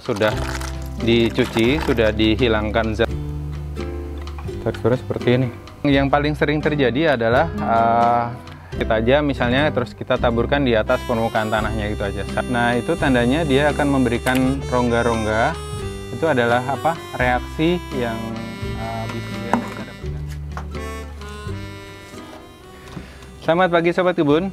Sudah dicuci, sudah dihilangkan zat. Teksturnya seperti ini. Yang paling sering terjadi adalah kita aja misalnya terus kita taburkan di atas permukaan tanahnya gitu aja. Nah, itu tandanya dia akan memberikan rongga-rongga. Itu adalah apa? Reaksi yang bisa kita dapatkan. Selamat pagi sobat kebun.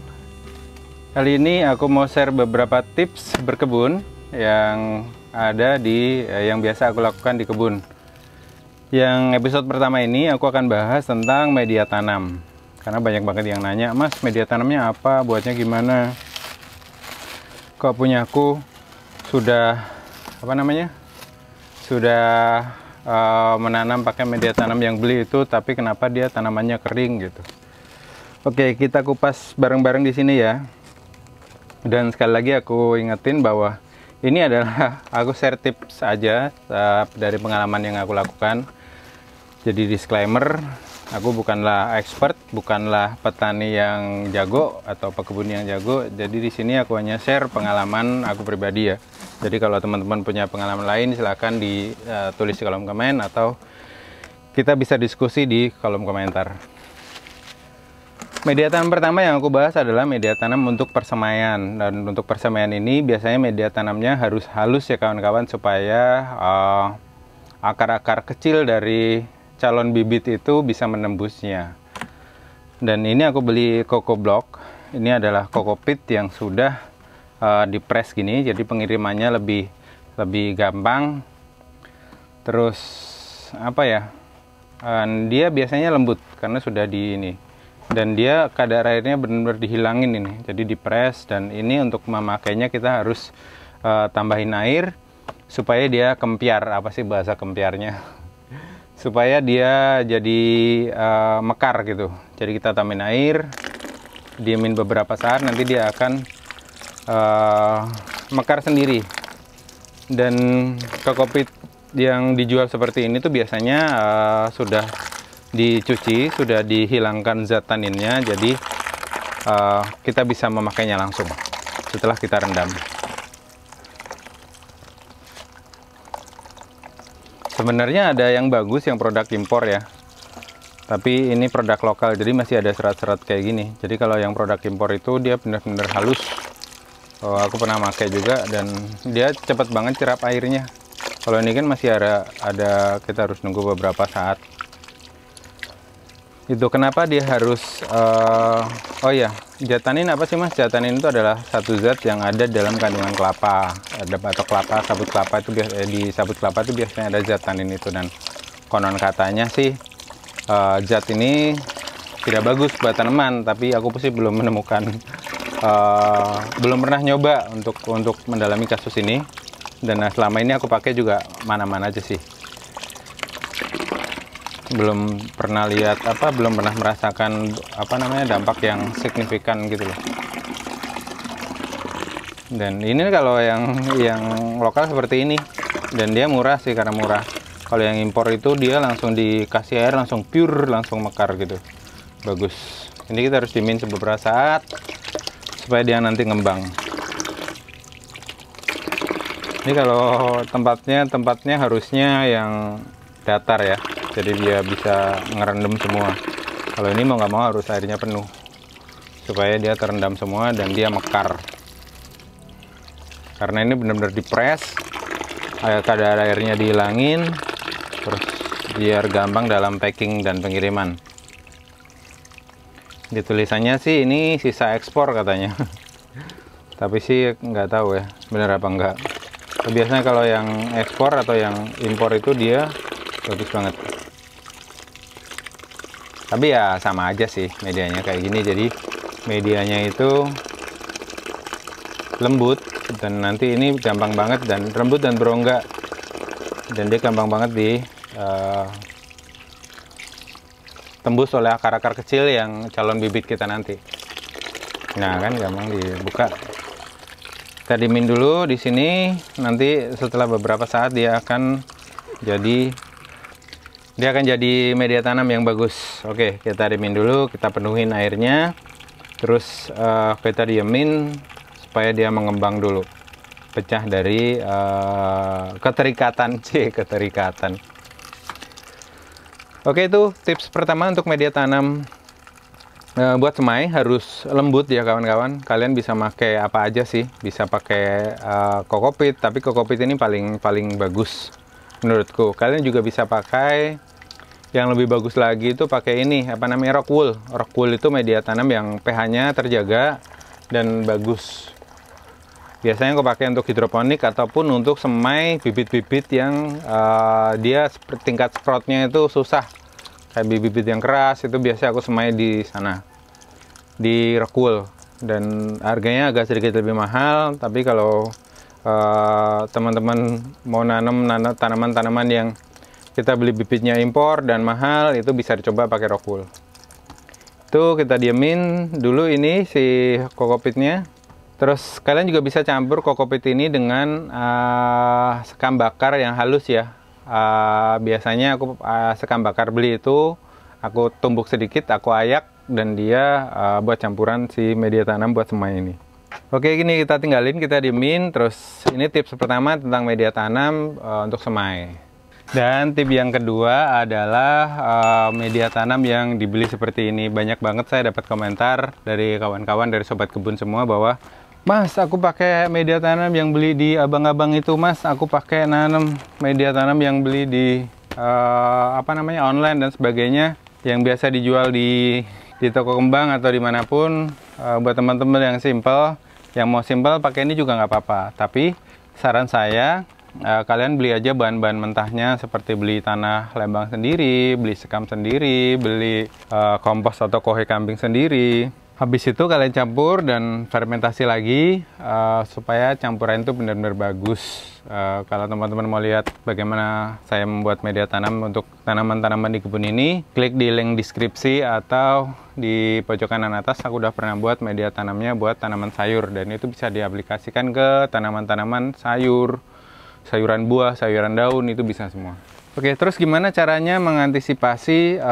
Kali ini aku mau share beberapa tips berkebun yang ada yang biasa aku lakukan di kebun. Yang episode pertama ini aku akan bahas tentang media tanam. Karena banyak banget yang nanya, "Mas, media tanamnya apa? Buatnya gimana?" Kok punya aku sudah Sudah menanam pakai media tanam yang beli itu, tapi kenapa dia tanamannya kering gitu. Oke, kita kupas bareng-bareng di sini ya. Dan sekali lagi aku ingetin bahwa ini adalah aku share tips aja dari pengalaman yang aku lakukan. Jadi disclaimer, aku bukanlah expert, bukanlah petani yang jago atau pekebun yang jago. Jadi di sini aku hanya share pengalaman aku pribadi ya. Jadi kalau teman-teman punya pengalaman lain silahkan ditulis di kolom komen atau kita bisa diskusi di kolom komentar. Media tanam pertama yang aku bahas adalah media tanam untuk persemaian. Dan untuk persemaian ini biasanya media tanamnya harus halus ya kawan-kawan, supaya akar-akar kecil dari calon bibit itu bisa menembusnya. Dan ini aku beli Coco Block. Ini adalah Coco Pit yang sudah dipres gini, jadi pengirimannya lebih gampang. Terus apa ya? Dia biasanya lembut karena sudah di ini. Dan dia kadar airnya benar-benar dihilangin ini, jadi dipres. Dan ini untuk memakainya kita harus tambahin air supaya dia kempiar. Apa sih bahasa kempiarnya? Supaya dia jadi mekar gitu. Jadi kita tambahin air, diemin beberapa saat, nanti dia akan mekar sendiri. Dan kokopit yang dijual seperti ini tuh biasanya sudah dicuci, sudah dihilangkan zat taninnya, jadi kita bisa memakainya langsung setelah kita rendam. Sebenarnya ada yang bagus yang produk impor ya, tapi ini produk lokal, jadi masih ada serat-serat kayak gini. Jadi kalau yang produk impor itu dia benar-benar halus. Aku pernah pakai juga dan dia cepat banget cerap airnya. Kalau ini kan masih ada kita harus nunggu beberapa saat. Itu kenapa dia harus oh ya, zat tanin apa sih Mas? Zat tanin itu adalah satu zat yang ada dalam kandungan kelapa. Ada batok kelapa, sabut kelapa itu di sabut kelapa itu biasanya ada zat tanin itu. Dan konon katanya sih zat ini tidak bagus buat tanaman, tapi aku sih belum menemukan, belum pernah nyoba untuk mendalami kasus ini. Dan selama ini aku pakai juga mana-mana aja sih. Belum pernah lihat belum pernah merasakan dampak yang signifikan gitu loh. Dan ini kalau yang lokal seperti ini, dan dia murah sih, karena murah. Kalau yang impor itu dia langsung dikasih air langsung pure, langsung mekar gitu. Bagus. Ini kita harus dimin beberapa saat supaya dia nanti ngembang. Ini kalau tempatnya harusnya yang datar ya, jadi dia bisa ngerendam semua. Kalau ini mau nggak mau harus airnya penuh supaya dia terendam semua dan dia mekar. Karena ini benar-benar dipres, kadar airnya dihilangin, terus biar gampang dalam packing dan pengiriman. Di tulisannya sih ini sisa ekspor katanya, tapi sih nggak tahu ya benar apa enggak. Biasanya kalau yang ekspor atau yang impor itu dia bagus banget. Tapi ya sama aja sih medianya kayak gini. Jadi medianya itu lembut, dan nanti ini gampang banget dan lembut dan berongga, dan dia gampang banget tembus oleh akar-akar kecil yang calon bibit kita nanti. Nah kan gampang dibuka. Kita dimin dulu di sini. Nanti setelah beberapa saat dia akan jadi media tanam yang bagus. Oke, kita dimin dulu, kita penuhin airnya, terus kita diemin supaya dia mengembang dulu. pecah dari keterikatan. Keterikatan. Oke, itu tips pertama untuk media tanam buat semai. Harus lembut ya kawan-kawan. Kalian bisa pakai apa aja sih, bisa pakai kokopit, tapi kokopit ini paling bagus menurutku. Kalian juga bisa pakai yang lebih bagus lagi, itu pakai ini, apa namanya, rock wool. Rock wool itu media tanam yang pH-nya terjaga dan bagus. Biasanya aku pakai untuk hidroponik ataupun untuk semai bibit-bibit yang dia tingkat sproutnya itu susah, kayak bibit-bibit yang keras. Itu biasanya aku semai di sana, di rock wool, dan harganya agak sedikit lebih mahal. Tapi kalau teman-teman mau nanam tanaman-tanaman yang kita beli bibitnya impor dan mahal, itu bisa dicoba pakai rock wool. Itu kita diemin dulu ini si kokopitnya. Terus kalian juga bisa campur kokopit ini dengan sekam bakar yang halus ya. Biasanya aku sekam bakar beli itu aku tumbuk sedikit, aku ayak, dan dia buat campuran si media tanam buat semai ini. Oke, gini kita tinggalin, kita diemin. Terus ini tips pertama tentang media tanam untuk semai. Dan tip yang kedua adalah media tanam yang dibeli seperti ini. Banyak banget saya dapat komentar dari kawan-kawan, dari sobat kebun semua, bahwa Mas, aku pakai media tanam yang beli di abang-abang itu, Mas. Aku pakai nanam media tanam yang beli di online dan sebagainya, yang biasa dijual di toko kembang atau dimanapun. Buat teman-teman yang simple, yang mau simple pakai ini juga nggak apa-apa. Tapi saran saya, kalian beli aja bahan-bahan mentahnya, seperti beli tanah lembang sendiri, beli sekam sendiri, beli kompos atau kohe kambing sendiri. Habis itu kalian campur dan fermentasi lagi supaya campuran itu benar-benar bagus. Kalau teman-teman mau lihat bagaimana saya membuat media tanam untuk tanaman-tanaman di kebun ini, klik di link deskripsi atau di pojok kanan atas. Aku udah pernah buat media tanamnya buat tanaman sayur, dan itu bisa diaplikasikan ke tanaman-tanaman sayur, sayuran buah, sayuran daun, itu bisa semua. Oke, terus gimana caranya mengantisipasi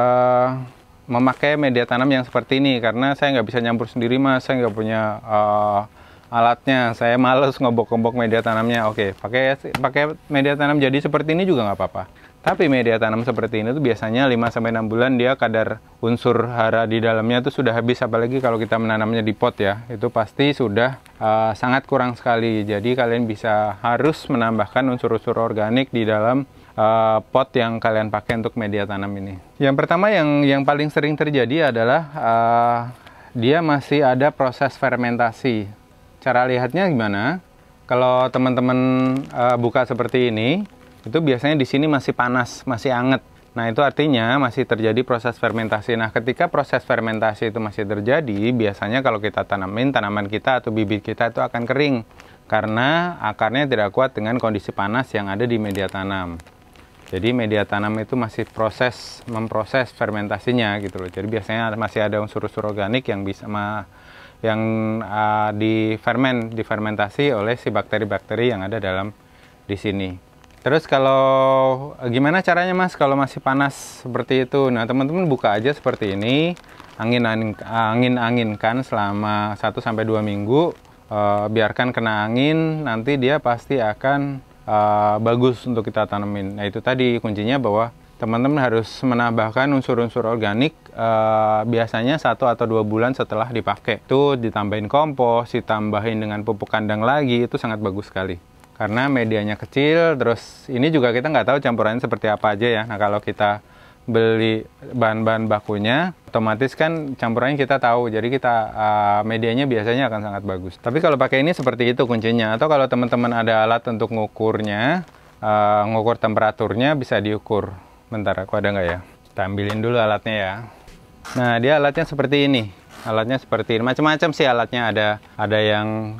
memakai media tanam yang seperti ini? Karena saya nggak bisa nyampur sendiri, Mas. Saya nggak punya alatnya. Saya males ngobok-ngobok media tanamnya. Oke, pakai media tanam jadi seperti ini juga nggak apa-apa. Tapi media tanam seperti ini tuh biasanya 5-6 bulan dia kadar unsur hara di dalamnya tuh sudah habis. Apalagi kalau kita menanamnya di pot ya, itu pasti sudah sangat kurang sekali. Jadi kalian harus menambahkan unsur-unsur organik di dalam pot yang kalian pakai untuk media tanam ini. Yang pertama yang paling sering terjadi adalah dia masih ada proses fermentasi. Cara lihatnya gimana? Kalau teman-teman buka seperti ini, itu biasanya di sini masih panas, masih anget. Nah, itu artinya masih terjadi proses fermentasi. Nah, ketika proses fermentasi itu masih terjadi, biasanya kalau kita tanamin tanaman kita atau bibit kita itu akan kering, karena akarnya tidak kuat dengan kondisi panas yang ada di media tanam. Jadi media tanam itu masih memproses fermentasinya gitu loh. Jadi biasanya masih ada unsur-unsur organik yang bisa difermentasi oleh si bakteri-bakteri yang ada dalam di sini. Terus kalau gimana caranya, Mas, kalau masih panas seperti itu? Nah, teman-teman buka aja seperti ini, angin-anginkan selama 1-2 minggu, biarkan kena angin, nanti dia pasti akan bagus untuk kita tanemin. Nah, itu tadi kuncinya, bahwa teman-teman harus menambahkan unsur-unsur organik biasanya 1 atau 2 bulan setelah dipakai. Itu ditambahin kompos, ditambahin dengan pupuk kandang lagi, itu sangat bagus sekali. Karena medianya kecil, terus ini juga kita nggak tahu campurannya seperti apa aja ya. Nah, kalau kita beli bahan-bahan bakunya, otomatis kan campurannya kita tahu, jadi kita medianya biasanya akan sangat bagus. Tapi kalau pakai ini seperti itu kuncinya. Atau kalau teman-teman ada alat untuk ngukurnya, ngukur temperaturnya, bisa diukur. Bentar, aku ada nggak ya? Kita ambilin dulu alatnya ya. Nah, dia alatnya seperti ini. Alatnya seperti ini, macam-macam sih alatnya, ada yang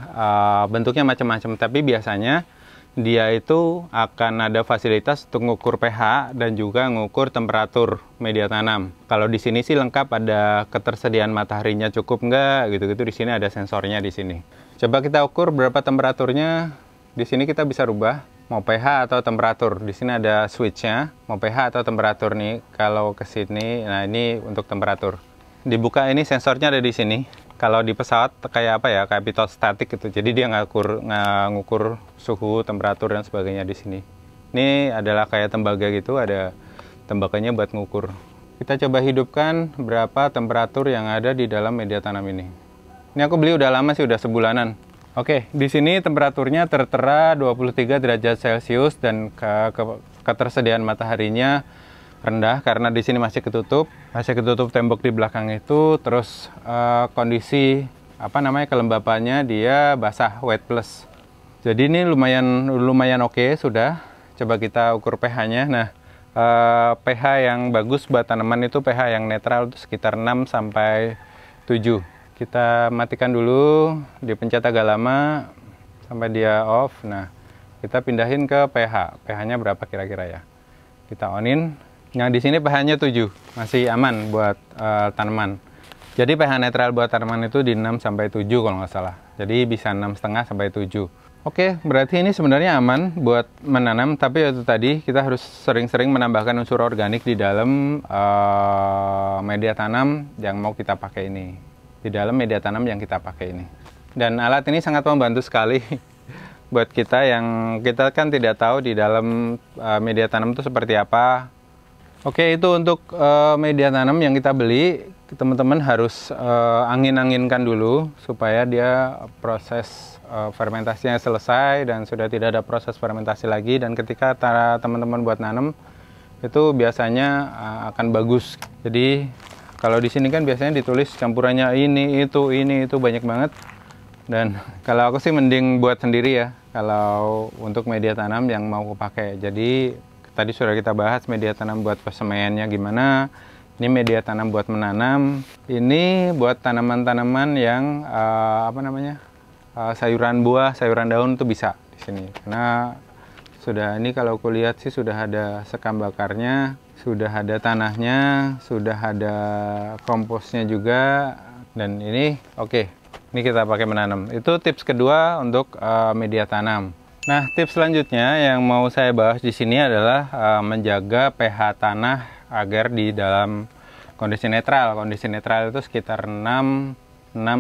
bentuknya macam-macam, tapi biasanya dia itu akan ada fasilitas untuk mengukur pH dan juga mengukur temperatur media tanam. Kalau di sini sih lengkap, ada ketersediaan mataharinya cukup nggak, gitu-gitu. Di sini ada sensornya di sini. Coba kita ukur berapa temperaturnya. Di sini kita bisa rubah mau pH atau temperatur. Di sini ada switchnya, mau pH atau temperatur nih. Kalau ke sini, nah ini untuk temperatur. Dibuka, ini sensornya ada di sini. Kalau di pesawat kayak apa ya, kayak pilot statik gitu. Jadi dia ngukur suhu, temperatur dan sebagainya di sini. Ini adalah kayak tembaga gitu, ada tembaganya buat ngukur. Kita coba hidupkan berapa temperatur yang ada di dalam media tanam ini. Ini aku beli udah lama sih, udah sebulanan. Oke, di sini temperaturnya tertera 23 derajat Celcius dan ketersediaan mataharinya rendah karena di sini masih ketutup tembok di belakang itu. Terus kondisi kelembapannya dia basah, wet plus. Jadi ini lumayan oke sudah. Coba kita ukur pH-nya. Nah, pH yang bagus buat tanaman itu pH yang netral itu sekitar 6 sampai 7. Kita matikan dulu, dipencet agak lama sampai dia off. Nah, kita pindahin ke pH. pH-nya berapa kira-kira ya? Kita onin. Nah, di sini pH-nya 7, masih aman buat tanaman. Jadi pH netral buat tanaman itu di 6 sampai 7 kalau nggak salah. Jadi bisa 6,5 sampai 7. Oke, berarti ini sebenarnya aman buat menanam, tapi itu tadi kita harus sering-sering menambahkan unsur organik di dalam media tanam yang mau kita pakai ini. Di dalam media tanam yang kita pakai ini. Dan alat ini sangat membantu sekali buat kita yang kita kan tidak tahu di dalam media tanam itu seperti apa. Oke, itu untuk media tanam yang kita beli, teman-teman harus angin-anginkan dulu supaya dia proses fermentasinya selesai dan sudah tidak ada proses fermentasi lagi. Dan ketika teman-teman buat nanam itu biasanya akan bagus. Jadi kalau di sini kan biasanya ditulis campurannya ini itu banyak banget. Dan kalau aku sih mending buat sendiri ya kalau untuk media tanam yang mau aku pakai. Jadi tadi sudah kita bahas media tanam buat persemaiannya gimana. Ini media tanam buat menanam. Ini buat tanaman-tanaman yang sayuran buah, sayuran daun tuh bisa di sini. Karena sudah ini kalau aku lihat sih sudah ada sekam bakarnya, sudah ada tanahnya, sudah ada komposnya juga. Dan ini oke. Ini kita pakai menanam. Itu tips kedua untuk media tanam. Nah, tips selanjutnya yang mau saya bahas di sini adalah menjaga pH tanah agar di dalam kondisi netral. Kondisi netral itu sekitar 6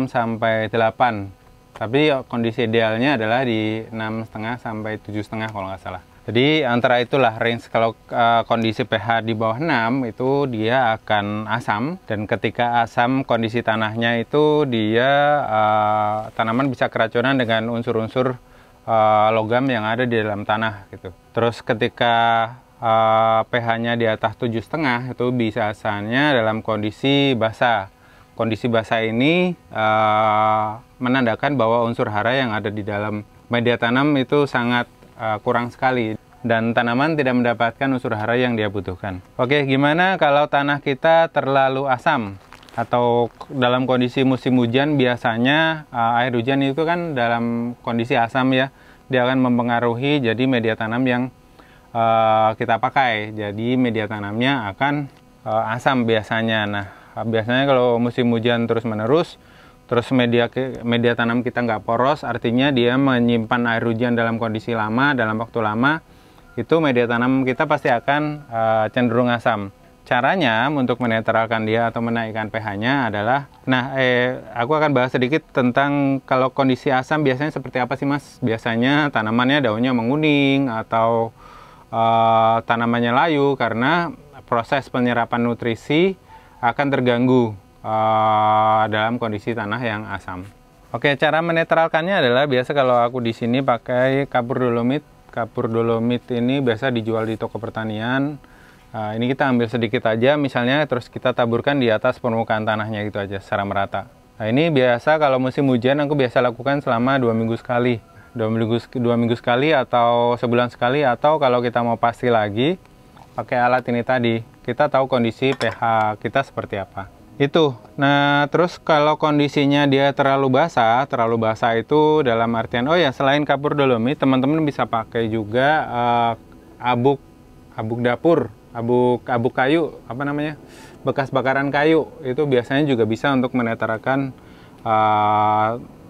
sampai 8. Tapi kondisi idealnya adalah di 6,5 sampai 7,5 kalau nggak salah. Jadi antara itulah range. Kalau kondisi pH di bawah 6 itu dia akan asam, dan ketika asam kondisi tanahnya itu dia tanaman bisa keracunan dengan unsur-unsur logam yang ada di dalam tanah gitu. Terus ketika pH-nya di atas 7,5 itu biasanya dalam kondisi basah. Kondisi basah ini menandakan bahwa unsur hara yang ada di dalam media tanam itu sangat kurang sekali dan tanaman tidak mendapatkan unsur hara yang dia butuhkan. Oke, gimana kalau tanah kita terlalu asam atau dalam kondisi musim hujan? Biasanya air hujan itu kan dalam kondisi asam ya, dia akan mempengaruhi jadi media tanam yang kita pakai. Jadi media tanamnya akan asam biasanya. Nah, biasanya kalau musim hujan terus-menerus, terus media tanam kita nggak poros, artinya dia menyimpan air hujan dalam kondisi lama, dalam waktu lama, itu media tanam kita pasti akan cenderung asam. Caranya untuk menetralkan dia atau menaikkan pH-nya adalah, aku akan bahas sedikit tentang kalau kondisi asam biasanya seperti apa sih Mas? Biasanya tanamannya daunnya menguning atau tanamannya layu karena proses penyerapan nutrisi akan terganggu dalam kondisi tanah yang asam. Oke, cara menetralkannya adalah biasa kalau aku di sini pakai kapur dolomit. Kapur dolomit ini biasa dijual di toko pertanian. Ini kita ambil sedikit aja misalnya, terus kita taburkan di atas permukaan tanahnya gitu aja secara merata. Nah, ini biasa kalau musim hujan aku biasa lakukan selama 2 minggu sekali. 2 minggu sekali atau sebulan sekali, atau kalau kita mau pasti lagi pakai alat ini tadi, kita tahu kondisi pH kita seperti apa. Itu. Nah, terus kalau kondisinya dia terlalu basah itu dalam artian, selain kapur dolomit, teman-teman bisa pakai juga abuk dapur, abuk kayu, bekas bakaran kayu. Itu biasanya juga bisa untuk menetralkan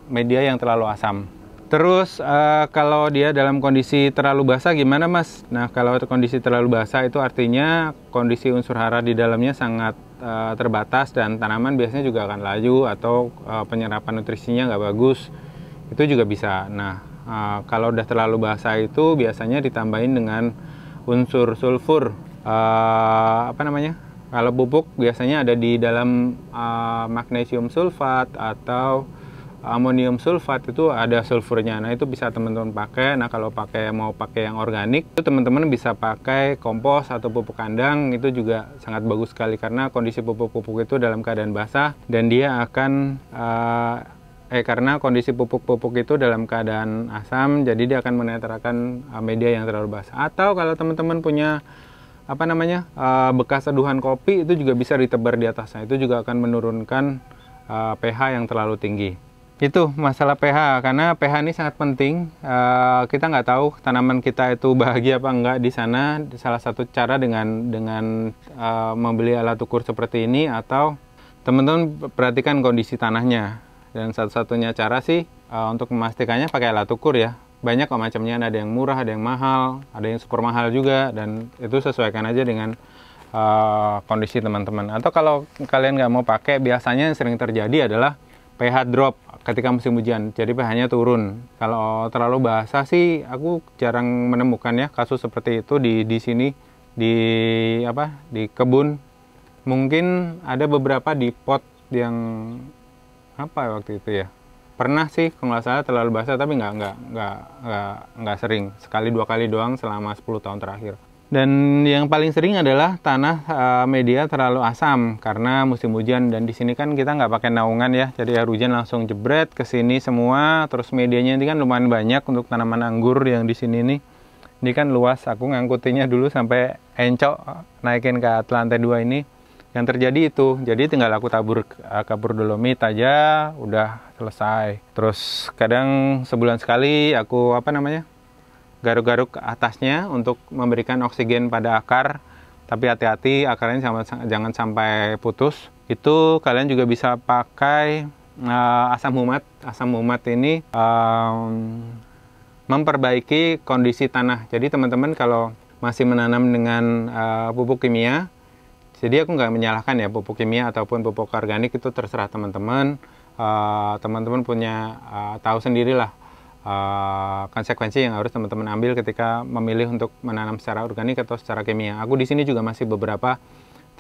media yang terlalu asam. Terus kalau dia dalam kondisi terlalu basah gimana Mas? Nah, kalau kondisi terlalu basah itu artinya kondisi unsur hara di dalamnya sangat terbatas dan tanaman biasanya juga akan layu atau penyerapan nutrisinya nggak bagus, itu juga bisa. Nah, kalau udah terlalu basah itu biasanya ditambahin dengan unsur sulfur. Apa namanya? Kalau pupuk biasanya ada di dalam magnesium sulfat atau amonium sulfat, itu ada sulfurnya. Nah, itu bisa teman-teman pakai. Nah, kalau mau pakai yang organik, itu teman-teman bisa pakai kompos atau pupuk kandang. Itu juga sangat bagus sekali karena kondisi pupuk-pupuk itu dalam keadaan basah dan dia akan karena kondisi pupuk-pupuk itu dalam keadaan asam, jadi dia akan menetralkan media yang terlalu basah. Atau kalau teman-teman punya bekas seduhan kopi, itu juga bisa ditebar di atasnya. Itu juga akan menurunkan pH yang terlalu tinggi. Itu masalah pH, karena pH ini sangat penting. Kita nggak tahu tanaman kita itu bahagia apa enggak di sana. Salah satu cara dengan membeli alat ukur seperti ini, atau teman-teman perhatikan kondisi tanahnya. Dan satu-satunya cara sih untuk memastikannya pakai alat ukur ya. Banyak kok macamnya, ada yang murah, ada yang mahal, ada yang super mahal juga, dan itu sesuaikan aja dengan kondisi teman-teman. Atau kalau kalian nggak mau pakai, biasanya yang sering terjadi adalah pH drop ketika musim hujan, jadi pH-nya turun. Kalau terlalu basah sih aku jarang menemukan ya kasus seperti itu di sini, di kebun. Mungkin ada beberapa di pot yang waktu itu ya. Pernah sih kalau nggak salah terlalu basah, tapi nggak sering. Sekali dua kali doang selama 10 tahun terakhir. Dan yang paling sering adalah tanah media terlalu asam karena musim hujan, dan di sini kan kita nggak pakai naungan ya, jadi air hujan langsung jebret ke sini semua. Terus medianya ini kan lumayan banyak untuk tanaman anggur yang di sini nih. Ini kan luas, aku ngangkutinnya dulu sampai encok, naikin ke lantai 2 ini. Yang terjadi itu, jadi tinggal aku tabur dolomit aja, udah selesai. Terus kadang sebulan sekali aku garuk-garuk atasnya untuk memberikan oksigen pada akar. Tapi hati-hati, akarnya jangan sampai putus. Itu kalian juga bisa pakai asam humat. Asam humat ini memperbaiki kondisi tanah. Jadi teman-teman kalau masih menanam dengan pupuk kimia, jadi aku nggak menyalahkan ya pupuk kimia ataupun pupuk organik, itu terserah teman-teman. Teman-teman punya tahu sendirilah konsekuensi yang harus teman-teman ambil ketika memilih untuk menanam secara organik atau secara kimia. Aku di sini juga masih beberapa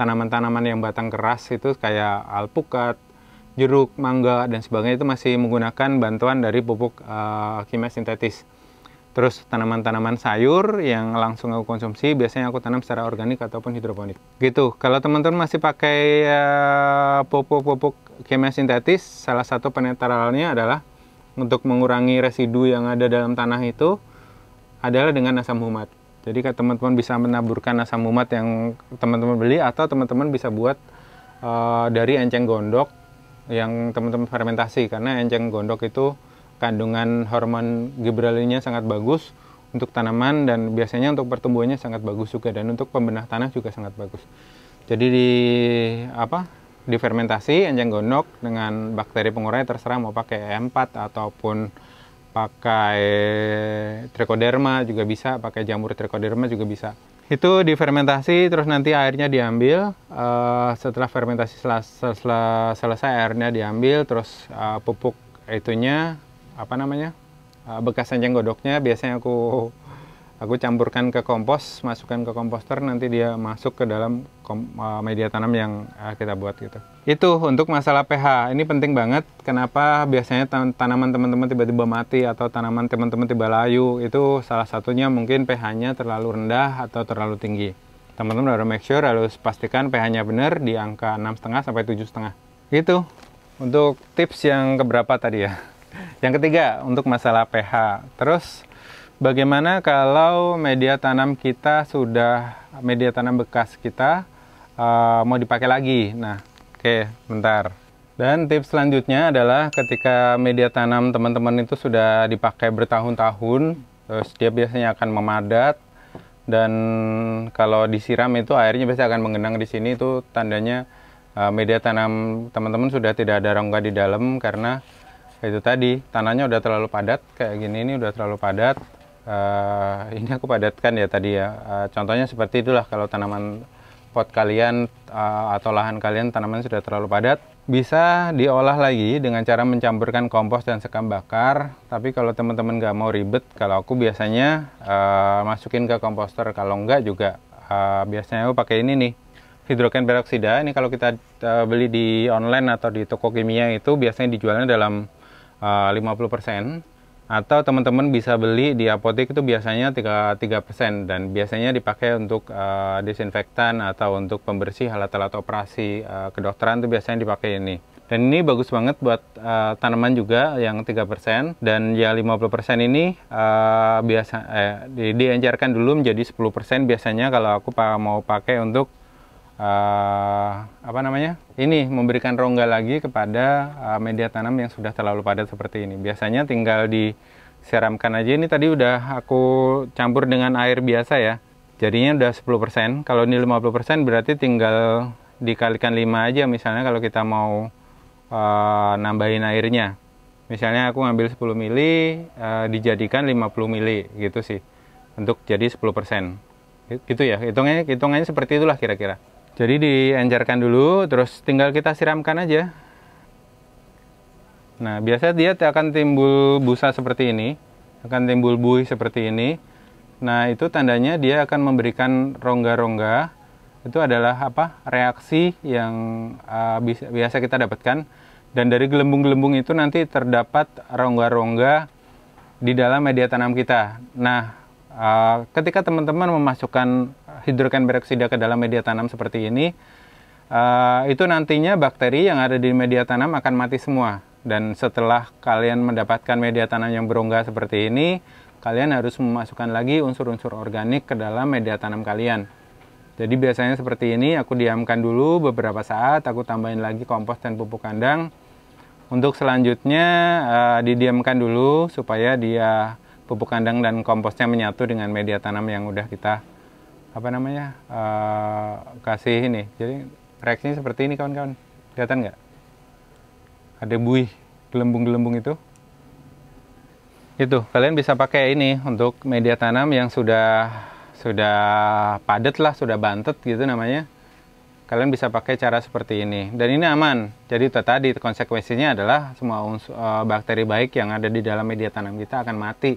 tanaman-tanaman yang batang keras itu kayak alpukat, jeruk, mangga dan sebagainya, itu masih menggunakan bantuan dari pupuk kimia sintetis. Terus tanaman-tanaman sayur yang langsung aku konsumsi biasanya aku tanam secara organik ataupun hidroponik. Gitu. Kalau teman-teman masih pakai pupuk kimia sintetis, salah satu penetralnya adalah untuk mengurangi residu yang ada dalam tanah itu adalah dengan asam humat. Jadi teman-teman bisa menaburkan asam humat yang teman-teman beli, atau teman-teman bisa buat dari enceng gondok yang teman-teman fermentasi, karena enceng gondok itu kandungan hormon gibberellinnya sangat bagus untuk tanaman, dan biasanya untuk pertumbuhannya sangat bagus juga, dan untuk pembenah tanah juga sangat bagus. Jadi difermentasi enceng gondok dengan bakteri pengurai, terserah mau pakai E4 ataupun pakai trichoderma juga bisa, pakai jamur trichoderma juga bisa. Itu difermentasi, terus nanti airnya diambil. Setelah fermentasi selesai airnya diambil, terus pupuk itunya bekas enceng gondoknya biasanya aku campurkan ke kompos, masukkan ke komposter, nanti dia masuk ke dalam media tanam yang kita buat gitu. Itu untuk masalah pH, ini penting banget. Kenapa biasanya tanaman teman-teman tiba-tiba mati atau tanaman teman-teman tiba layu, itu salah satunya mungkin pH-nya terlalu rendah atau terlalu tinggi. Teman-teman harus make sure, harus pastikan pH-nya benar di angka 6,5 sampai 7,5. Itu untuk tips yang keberapa tadi ya? Yang ketiga, untuk masalah pH. Terus, bagaimana kalau media tanam kita media tanam bekas kita mau dipakai lagi? Nah, oke, bentar. Dan tips selanjutnya adalah ketika media tanam teman-teman itu sudah dipakai bertahun-tahun, terus dia biasanya akan memadat, dan kalau disiram itu airnya biasanya akan menggenang di sini. Itu tandanya media tanam teman-teman sudah tidak ada rongga di dalam, karena itu tadi tanahnya udah terlalu padat kayak gini. Ini udah terlalu padat. Ini aku padatkan ya tadi ya. Contohnya seperti itulah kalau tanaman pot kalian atau lahan kalian tanaman sudah terlalu padat, bisa diolah lagi dengan cara mencampurkan kompos dan sekam bakar. Tapi kalau teman-teman nggak mau ribet, kalau aku biasanya masukin ke komposter. Kalau nggak juga biasanya aku pakai ini nih, hidrogen peroksida. Ini kalau kita beli di online atau di toko kimia itu biasanya dijualnya dalam 50%. Atau teman-teman bisa beli di apotek itu biasanya 3% dan biasanya dipakai untuk disinfektan atau untuk pembersih alat-alat operasi kedokteran itu biasanya dipakai ini. Dan ini bagus banget buat tanaman juga yang 3% dan ya 50% ini diencerkan dulu menjadi 10% biasanya kalau aku mau pakai untuk ini memberikan rongga lagi kepada media tanam yang sudah terlalu padat seperti ini. Biasanya tinggal disiramkan aja. Ini tadi udah aku campur dengan air biasa ya, jadinya udah 10%. Kalau ini 50% berarti tinggal dikalikan 5 aja. Misalnya kalau kita mau nambahin airnya, misalnya aku ngambil 10 mili dijadikan 50 mili gitu sih, untuk jadi 10% gitu ya. Hitungannya seperti itulah kira-kira. Jadi diencerkan dulu, terus tinggal kita siramkan aja. Nah, biasanya dia akan timbul busa seperti ini, akan timbul buih seperti ini. Nah, itu tandanya dia akan memberikan rongga-rongga. Itu adalah reaksi yang biasa kita dapatkan. Dan dari gelembung-gelembung itu nanti terdapat rongga-rongga di dalam media tanam kita. Nah, ketika teman-teman memasukkan hidrogen peroksida ke dalam media tanam seperti ini, itu nantinya bakteri yang ada di media tanam akan mati semua. Dan setelah kalian mendapatkan media tanam yang berongga seperti ini, kalian harus memasukkan lagi unsur-unsur organik ke dalam media tanam kalian. Jadi biasanya seperti ini, aku diamkan dulu beberapa saat, aku tambahin lagi kompos dan pupuk kandang. Untuk selanjutnya didiamkan dulu supaya dia pupuk kandang dan komposnya menyatu dengan media tanam yang udah kita kasih ini. Jadi reaksinya seperti ini kawan-kawan, kelihatan nggak? Ada buih gelembung-gelembung itu. Kalian bisa pakai ini untuk media tanam yang sudah padat lah, sudah bantet gitu namanya. Kalian bisa pakai cara seperti ini dan ini aman. Jadi tadi konsekuensinya adalah semua bakteri baik yang ada di dalam media tanam kita akan mati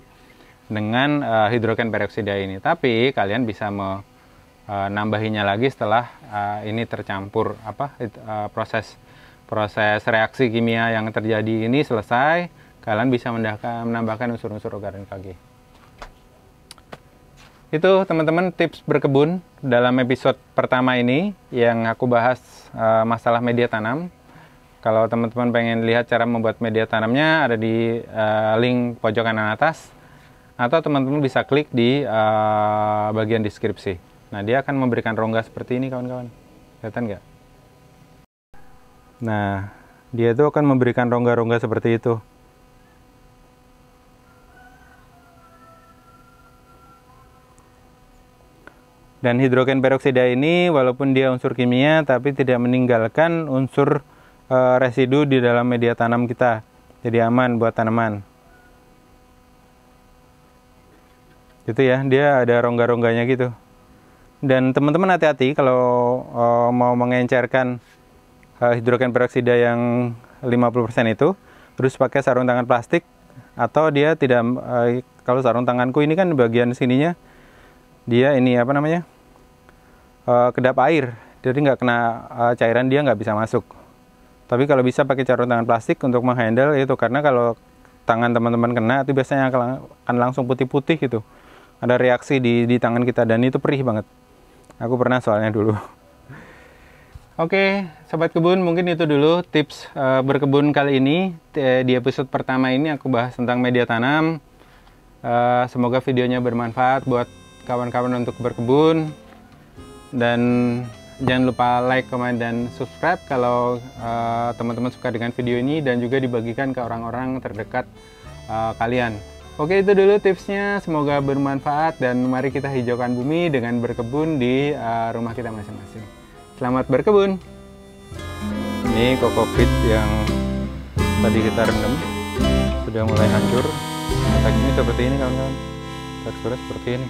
dengan hidrogen peroksida ini. Tapi kalian bisa nambahinya lagi setelah ini tercampur proses reaksi kimia yang terjadi ini selesai. Kalian bisa menambahkan unsur-unsur organik lagi. Itu teman-teman tips berkebun dalam episode pertama ini yang aku bahas masalah media tanam. Kalau teman-teman pengen lihat cara membuat media tanamnya, ada di link pojok kanan atas, atau teman-teman bisa klik di bagian deskripsi. Nah, dia akan memberikan rongga seperti ini kawan-kawan, kelihatan nggak? Nah, dia itu akan memberikan rongga-rongga seperti itu. Dan hidrogen peroksida ini walaupun dia unsur kimia tapi tidak meninggalkan unsur residu di dalam media tanam kita. Jadi aman buat tanaman. Gitu ya, dia ada rongga-rongganya gitu. Dan teman-teman hati-hati kalau mau mengencerkan hidrogen peroksida yang 50% itu, terus pakai sarung tangan plastik atau dia tidak kalau sarung tanganku ini kan bagian sininya dia ini kedap air, jadi nggak kena cairan, dia nggak bisa masuk. Tapi kalau bisa pakai sarung tangan plastik untuk menghandle itu, karena kalau tangan teman-teman kena itu biasanya akan langsung putih-putih gitu, ada reaksi di tangan kita dan itu perih banget. Aku pernah soalnya dulu. Oke, sobat kebun, mungkin itu dulu tips berkebun kali ini. Di episode pertama ini aku bahas tentang media tanam. Semoga videonya bermanfaat buat kawan-kawan untuk berkebun, dan jangan lupa like, komen, dan subscribe kalau teman-teman suka dengan video ini, dan juga dibagikan ke orang-orang terdekat kalian. Oke, itu dulu tipsnya, semoga bermanfaat dan mari kita hijaukan bumi dengan berkebun di rumah kita masing-masing. Selamat berkebun. Ini kokopit yang tadi kita rendam sudah mulai hancur. Teksturnya seperti ini kawan-kawan, teksturnya seperti ini.